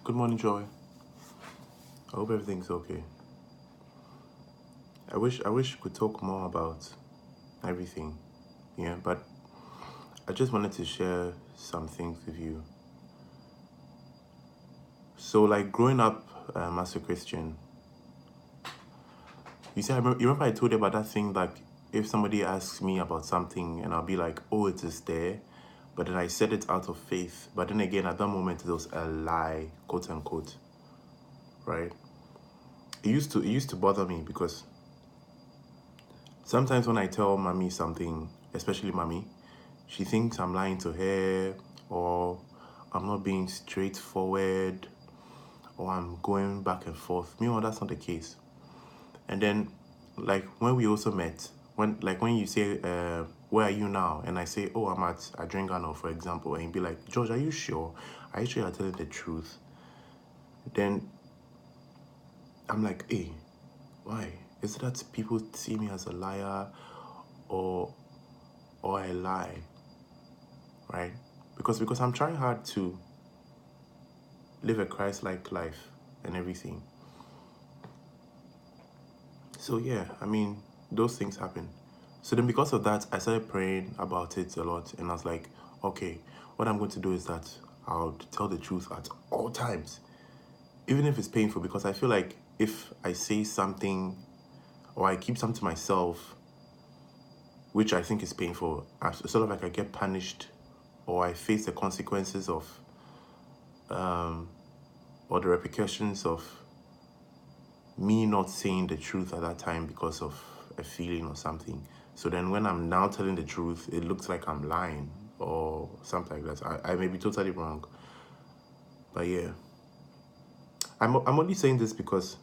Good morning, Joy. I hope everything's okay. I wish we could talk more about everything, yeah, but I just wanted to share some things with you. So, like growing up as a Christian, you remember I told you about that thing, like if somebody asks me about something and I'll be like, oh, it is there, but then I said it out of faith. But then again, at that moment, it was a lie, quote unquote, right? It used to bother me because sometimes when I tell mommy something, especially mommy, she thinks I'm lying to her, or I'm not being straightforward, or I'm going back and forth. Meanwhile, that's not the case. And then, like when we also met, when you say, "Where are you now?" and I say, "Oh, I'm at Adrengano," for example, and you be like, "George, are you sure? Are you sure you're telling the truth?" Then I'm like, "Hey, why? Is it that people see me as a liar, or I lie, right?" Because I'm trying hard to live a Christ-like life and everything. So yeah, I mean, those things happen. So then because of that, I started praying about it a lot, and I was like, okay, what I'm going to do is that I'll tell the truth at all times, even if it's painful, because I feel like if I say something or I keep something to myself, which I think is painful, it's sort of like I get punished or I face the consequences of or the repercussions of me not saying the truth at that time because of a feeling or something. So then when I'm now telling the truth, it looks like I'm lying or something like that. I may be totally wrong. But yeah, I'm only saying this because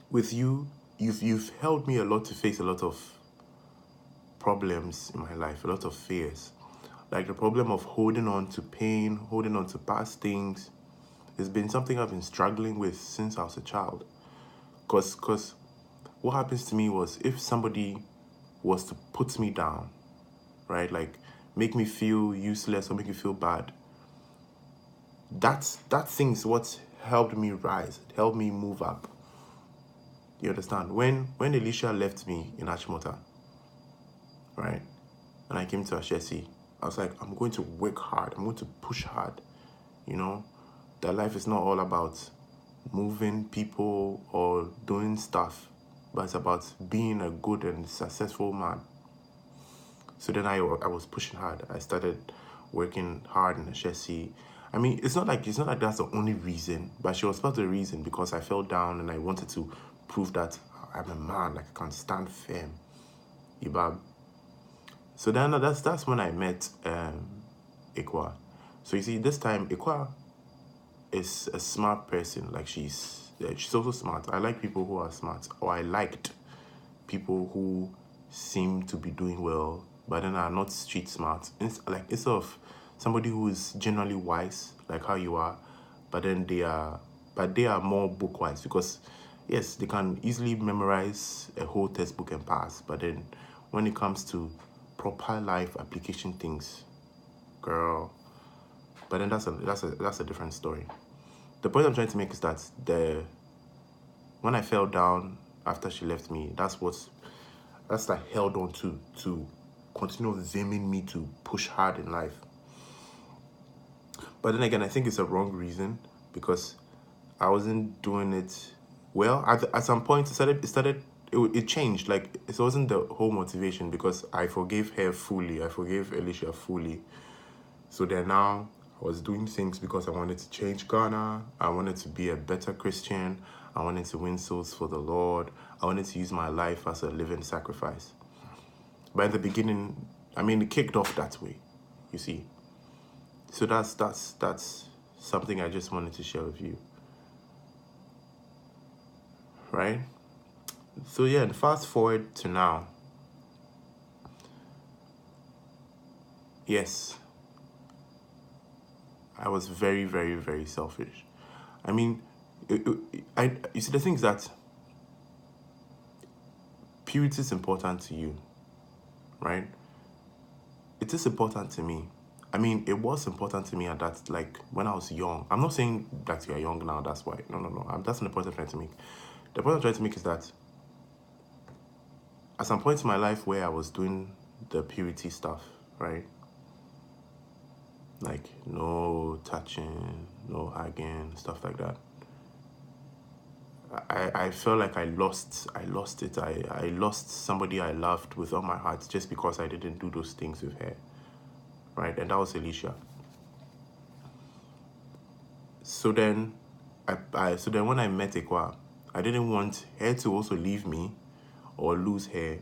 with you, you've helped me a lot to face a lot of problems in my life, a lot of fears. Like the problem of holding on to pain, holding on to past things, has been something I've been struggling with since I was a child. Cause what happens to me was if somebody was to put me down, right? Like make me feel useless or make me feel bad. That thing's what helped me rise. It helped me move up. You understand? When Elisha left me in Achimota, right? And I came to Ashesi, I was like, I'm going to work hard. I'm going to push hard. You know, that life is not all about moving people or doing stuff, but it's about being a good and successful man. So then I was pushing hard. I started working hard in Ashesi. I mean, it's not like that's the only reason, but she was part of the reason because I fell down and I wanted to prove that I'm a man, like I can stand firm. Ibab. So then that's when I met Ikwa. So you see, this time Ikwa is a smart person. Like she's also smart. I like people who are smart, or I liked people who seem to be doing well, but then are not street smart. It's like it's of somebody who is generally wise, like how you are, but then they are more book wise because yes, they can easily memorize a whole textbook and pass, but then when it comes to proper life application things, girl. But then that's a different story. The point I'm trying to make is that when I fell down after she left me, that's like held on to continue viming me to push hard in life. But then again, I think it's a wrong reason because I wasn't doing it well. At some point, it changed. Like it wasn't the whole motivation because I forgave her fully. I forgave Alicia fully. So then now I was doing things because I wanted to change Ghana. I wanted to be a better Christian. I wanted to win souls for the Lord. I wanted to use my life as a living sacrifice. But in the beginning, I mean, it kicked off that way, you see. So that's something I just wanted to share with you, right? So yeah, and fast forward to now. Yes, I was very, very, very selfish. I mean, you see, the thing is that purity is important to you, right? It is important to me. I mean, it was important to me at that, like, when I was young. I'm not saying that you're young now, that's why. No. That's not the point I'm trying to make. The point I'm trying to make is that at some point in my life where I was doing the purity stuff, right? Like, no touching, no hugging, stuff like that. I felt like I lost it. I lost somebody I loved with all my heart just because I didn't do those things with her, right? And that was Alicia. So then, so then when I met Ekwa, I didn't want her to also leave me or lose her.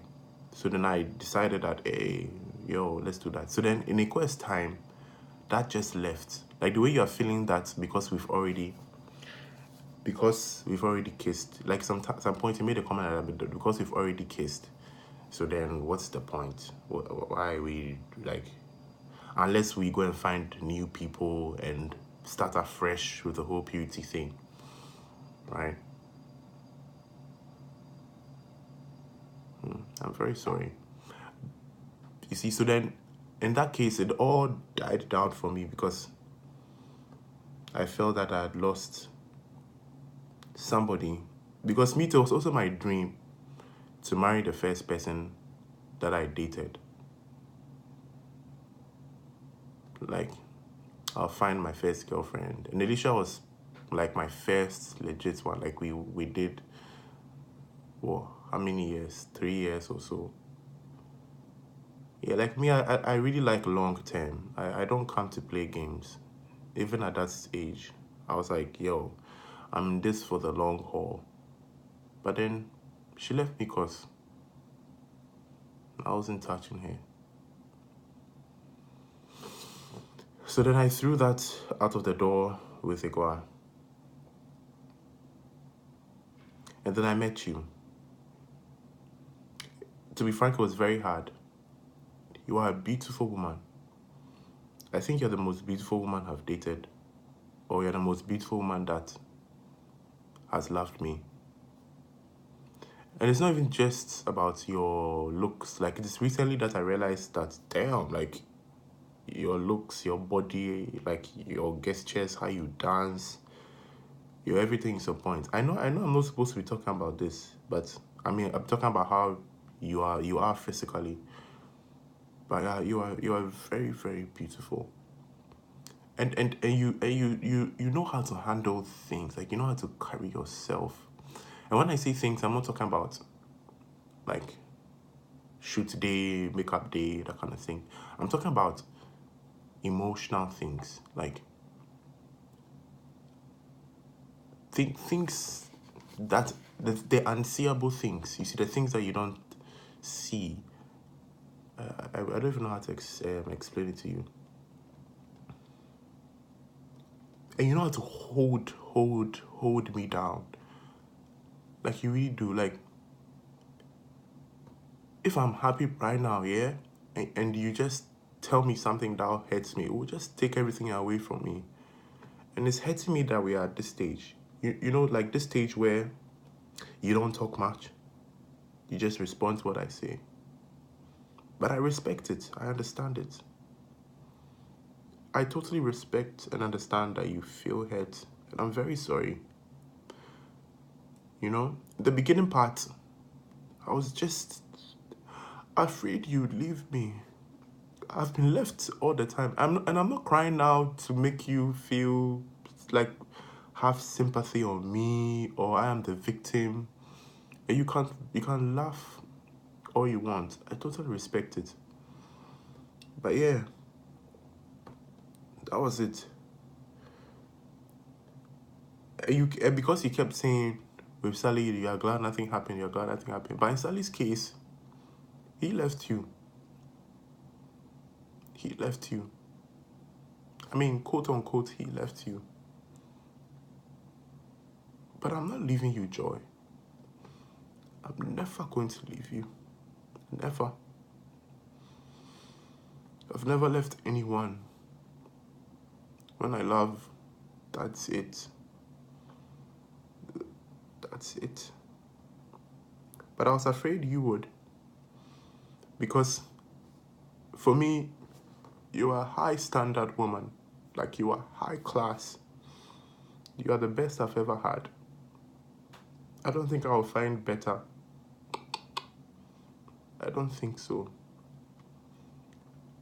So then I decided that, hey, yo, let's do that. So then in Ekwa's time, that just left. Like the way you are feeling that because we've already kissed. Like some point you made a comment that because we've already kissed. So then what's the point? Why are we like, unless we go and find new people and start afresh with the whole purity thing, right? I'm very sorry. You see, so then in that case, it all died down for me because I felt that I had lost somebody. Because me too, it was also my dream to marry the first person that I dated. Like, I'll find my first girlfriend. And Alicia was like my first legit one. Like we did, well, how many years? 3 years or so. Yeah, like me, I really like long term. I don't come to play games. Even at that age, I was like, yo, I'm in this for the long haul. But then she left me because I wasn't touching her. So then I threw that out of the door with Igua. And then I met you. To be frank, it was very hard. You are a beautiful woman. I think you're the most beautiful woman I've dated. Or you're the most beautiful woman that has loved me. And it's not even just about your looks. Like, it's recently that I realized that, damn, like, your looks, your body, like, your gestures, how you dance, your everything is a point. I know I'm not supposed to be talking about this, but, I mean, I'm talking about how you are physically. But you are very, very beautiful. And you know how to handle things. Like, you know how to carry yourself. And when I say things, I'm not talking about, like, shoot day, makeup day, that kind of thing. I'm talking about emotional things, like things that the unseeable things. You see, the things that you don't see. I don't even know how to explain it to you. And you know how to hold me down. Like, you really do. Like, if I'm happy right now, yeah, and you just tell me something that hurts me, it will just take everything away from me. And it's hurting me that we are at this stage. You know, like this stage where you don't talk much. You just respond to what I say. But I respect it. I understand it. I totally respect and understand that you feel hurt. And I'm very sorry. You know, the beginning part, I was just afraid you'd leave me. I've been left all the time. I'm not crying now to make you feel like have sympathy on me or I am the victim. And you can laugh all you want. I totally respect it. But yeah, that was it. And because you kept saying with Sally, you are glad nothing happened, you're glad nothing happened. But in Sally's case, he left you. He left you. I mean, quote unquote, he left you. But I'm not leaving you, Joy. I'm never going to leave you. Never. I've never left anyone. When I love, that's it. That's it. But I was afraid you would. Because for me, You are a high standard woman. Like, you are high class. You are the best I've ever had. I don't think I'll find better. I don't think so.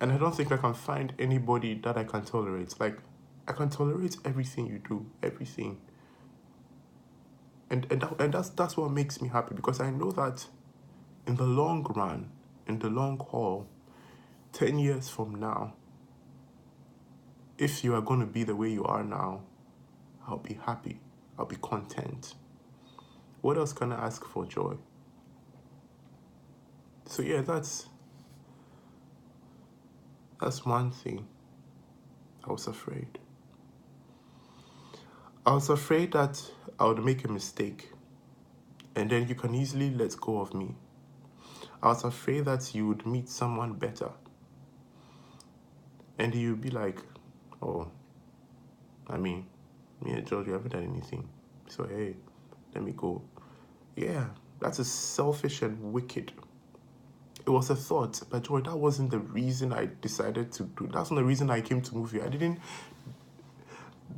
And I don't think I can find anybody that I can tolerate. Like, I can tolerate everything you do, everything. And that's what makes me happy, because I know that in the long run, in the long haul, 10 years from now, if you are going to be the way you are now, I'll be happy. I'll be content. What else can I ask for, Joy? So yeah, that's one thing. I was afraid. I was afraid that I would make a mistake, and then you can easily let go of me. I was afraid that you would meet someone better, and you'd be like, oh, I mean, me and George, we haven't done anything, so hey, let me go. Yeah, that's a selfish and wicked. It was a thought, but Joy, that wasn't the reason I decided to do. That's not the reason I came to move here.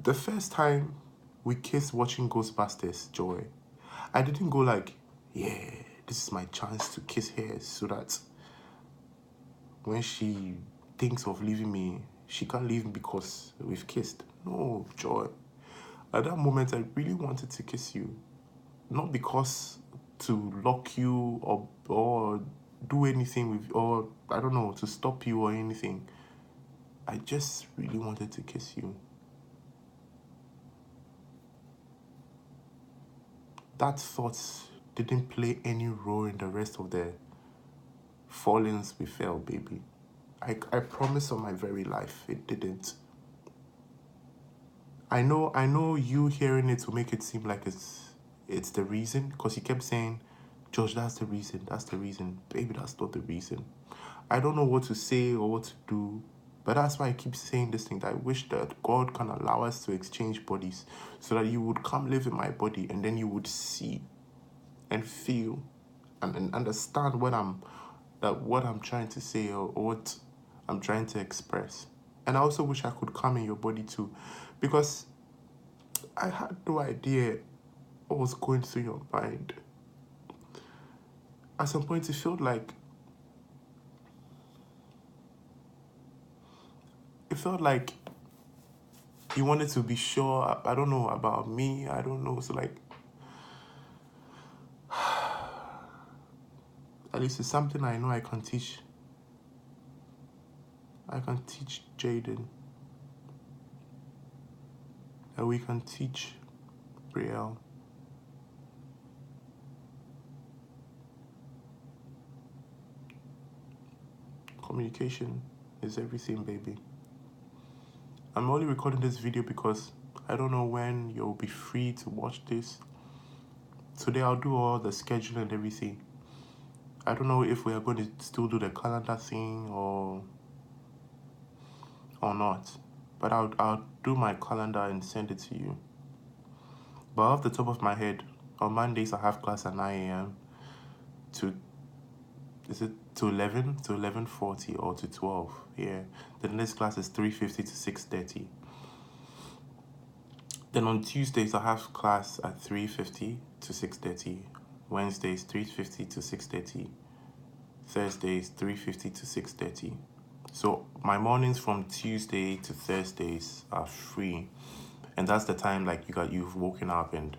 The first time we kissed watching Ghostbusters, Joy, I didn't go like, yeah, this is my chance to kiss her so that when she thinks of leaving me, she can't leave me because we've kissed. No, Joy. At that moment, I really wanted to kiss you. Not because to lock you or do anything with, or I don't know, to stop you or anything. I just really wanted to kiss you. That thought didn't play any role in the rest of the fallings we fell, baby. I promise on my very life, it didn't. I know you hearing it will make it seem like it's the reason, because you kept saying, George, that's the reason. Baby, that's not the reason. I don't know what to say or what to do, but that's why I keep saying this thing, that I wish that God can allow us to exchange bodies so that you would come live in my body, and then you would see and feel and understand what I'm trying to say, or what I'm trying to express. And I also wish I could come in your body too, because I had no idea what was going through your mind. At some point, it felt like you wanted to be sure. I don't know about me. I don't know. So like, at least it's something I know I can teach. I can teach Jaden. And we can teach Brielle. Communication is everything, baby. I'm only recording this video because I don't know when you'll be free to watch this. Today I'll do all the scheduling and everything. I don't know if we are going to still do the calendar thing or not. But I'll do my calendar and send it to you. But off the top of my head, on Mondays I have class at 9 a.m. to 11 to 11:40 or to 12. Yeah. The next class is 3:50 to 6:30. Then on Tuesdays I have class at 3:50 to 6:30. Wednesdays 3:50 to 6:30. Thursdays 3:50 to 6:30. So my mornings from Tuesday to Thursdays are free, and that's the time like you've woken up and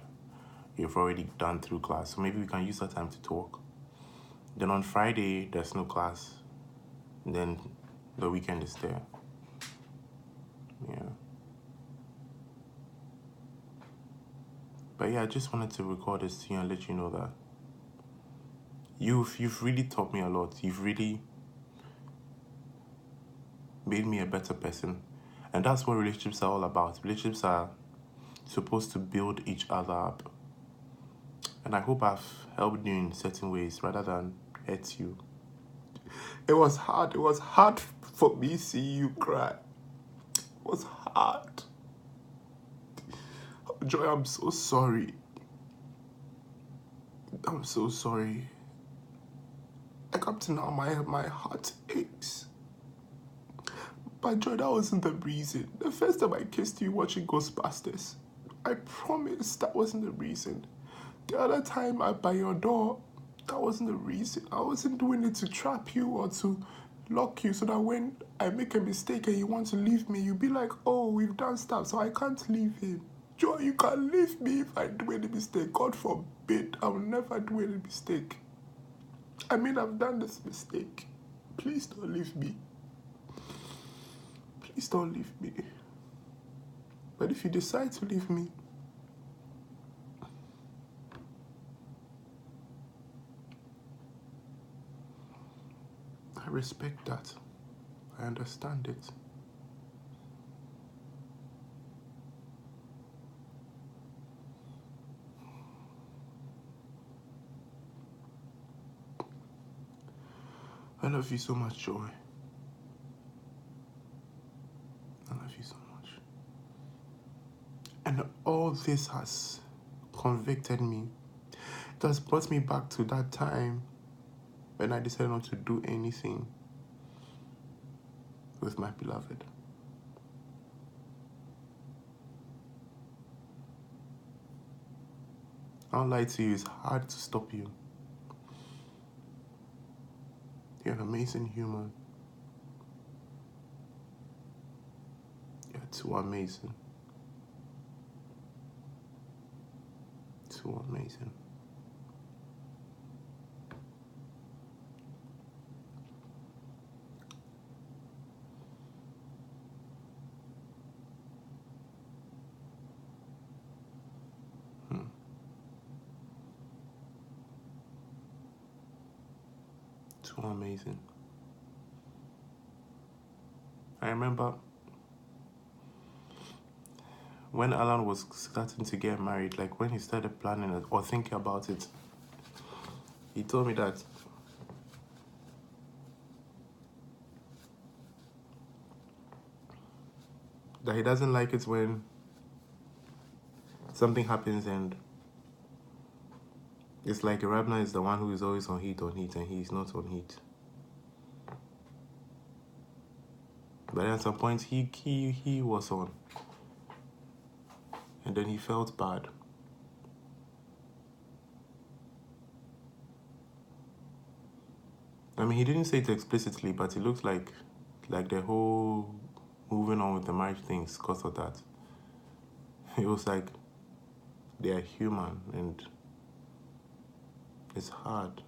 you've already done through class. So maybe we can use that time to talk. Then on Friday there's no class. And then the weekend is there. Yeah. But yeah, I just wanted to record this to you and let you know that you've really taught me a lot. You've really made me a better person. And that's what relationships are all about. Relationships are supposed to build each other up. And I hope I've helped you in certain ways rather than hurt you. It was hard. It was hard for me seeing you cry. It was hard. Joy, I'm so sorry. I'm so sorry. Like up to now, my heart aches. But Joy, that wasn't the reason. The first time I kissed you watching Ghostbusters, I promise that wasn't the reason. The other time by your door, that wasn't the reason. I wasn't doing it to trap you or to lock you so that when I make a mistake and you want to leave me, you'll be like, oh, we've done stuff, so I can't leave him. Joy, you can leave me if I do any mistake. God forbid, I will never do any mistake. I mean, I've done this mistake. Please don't leave me. Please don't leave me. But if you decide to leave me, I respect that. I understand it. I love you so much, Joy. I love you so much. And all this has convicted me. It has brought me back to that time when I decided not to do anything with my beloved. I'll lie to you, it's hard to stop you. You're an amazing human. You're too amazing. Too amazing. Too amazing. I remember when Alan was starting to get married, like when he started planning it or thinking about it, he told me that he doesn't like it when something happens and it's like Rabna is the one who is always on heat, and he's not on heat. But at some point, he was on. And then he felt bad. I mean, he didn't say it explicitly, but it looks like the whole moving on with the marriage things because of that. It was like they are human and it's hard.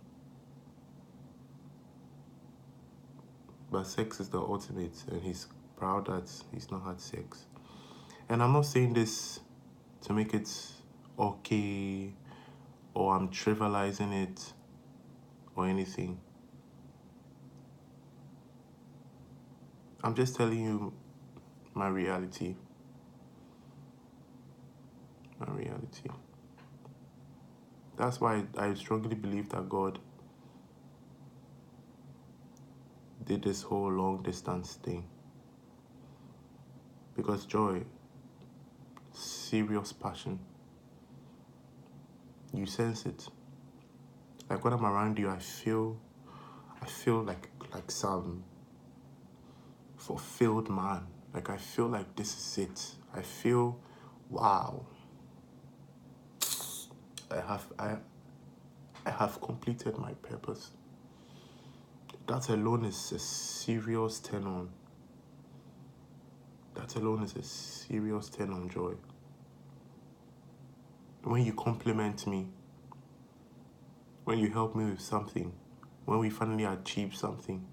But sex is the ultimate, and he's proud that he's not had sex. And I'm not saying this to make it okay or I'm trivializing it or anything. I'm just telling you my reality. My reality. That's why I strongly believe that God did this whole long distance thing. Because Joy, serious passion. You sense it. Like when I'm around you, I feel like some fulfilled man. Like I feel like this is it. I feel, wow. I have completed my purpose. That alone is a serious turn on. That alone is a serious turn on, Joy. When you compliment me, when you help me with something, when we finally achieve something,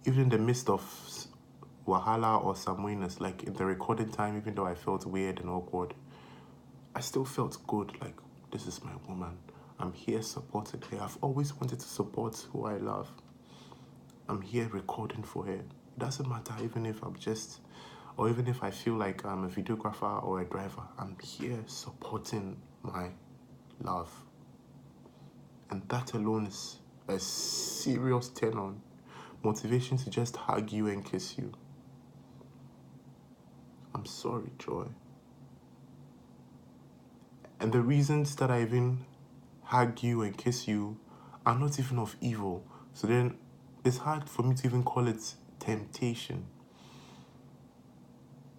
even in the midst of wahala or some weirdness, like in the recording time, even though I felt weird and awkward, I still felt good, like, this is my woman. I'm here supporting her. I've always wanted to support who I love. I'm here recording for her. It doesn't matter even if I'm just, or even if I feel like I'm a videographer or a driver, I'm here supporting my love. And that alone is a serious turn on. Motivation to just hug you and kiss you. I'm sorry, Joy. And the reasons that I even hug you and kiss you are not even of evil. So then It's hard for me to even call it temptation.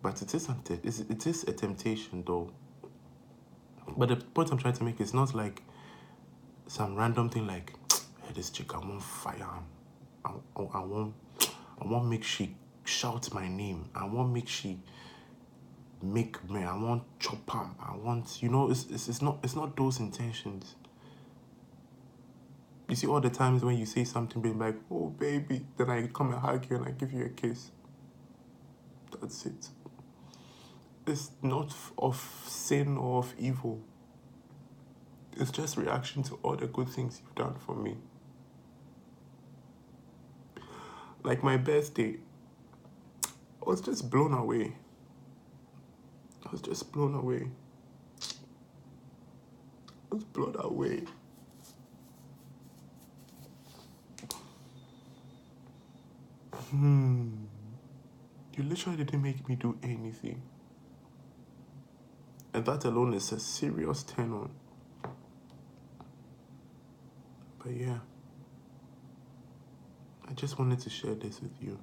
But it is a temptation though. But the point I'm trying to make is not like some random thing like, hey, this chick, I won't fire him. I won't make she shout my name. I won't make she make me. I won't chop him. I want, it's not those intentions. You see all the times when you say something being like, oh baby, then I come and hug you and I give you a kiss. That's it. It's not of sin or of evil. It's just reaction to all the good things you've done for me. Like my birthday, I was just blown away. I was just blown away. I was blown away. You literally didn't make me do anything. And that alone is a serious turn on. But yeah, I just wanted to share this with you.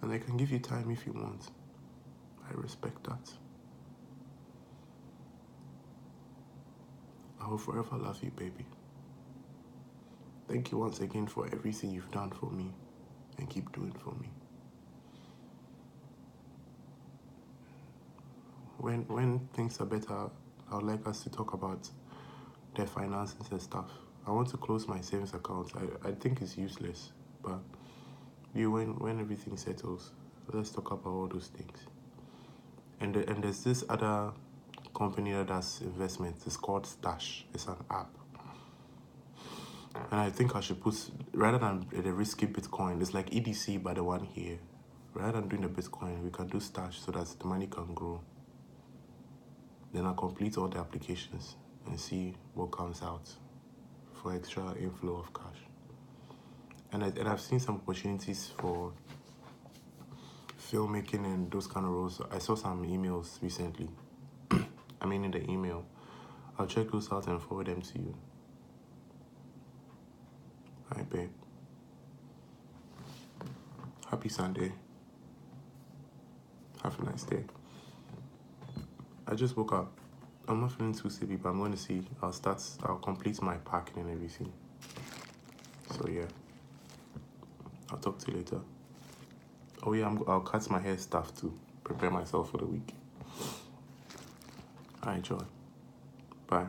And I can give you time if you want. I respect that. I will forever love you, baby. Thank you once again for everything you've done for me and keep doing for me. When things are better, I would like us to talk about their finances and stuff. I want to close my savings account. I think it's useless, but when everything settles, let's talk about all those things. And there's this other company that does investments. It's called Stash. It's an app. And I think I should put, rather than the risky Bitcoin, it's like EDC, but the one here. Rather than doing the Bitcoin, we can do Stash so that the money can grow. Then I'll complete all the applications and see what comes out for extra inflow of cash. And I've seen some opportunities for filmmaking and those kind of roles. I saw some emails recently. In the email. I'll check those out and forward them to you. Hi, babe. Happy Sunday. Have a nice day. I just woke up. I'm not feeling too sleepy, but I'm going to see. I'll complete my packing and everything. So yeah. I'll talk to you later. Oh yeah, I'll cut my hair stuff too. Prepare myself for the week. Alright, Joy. Bye.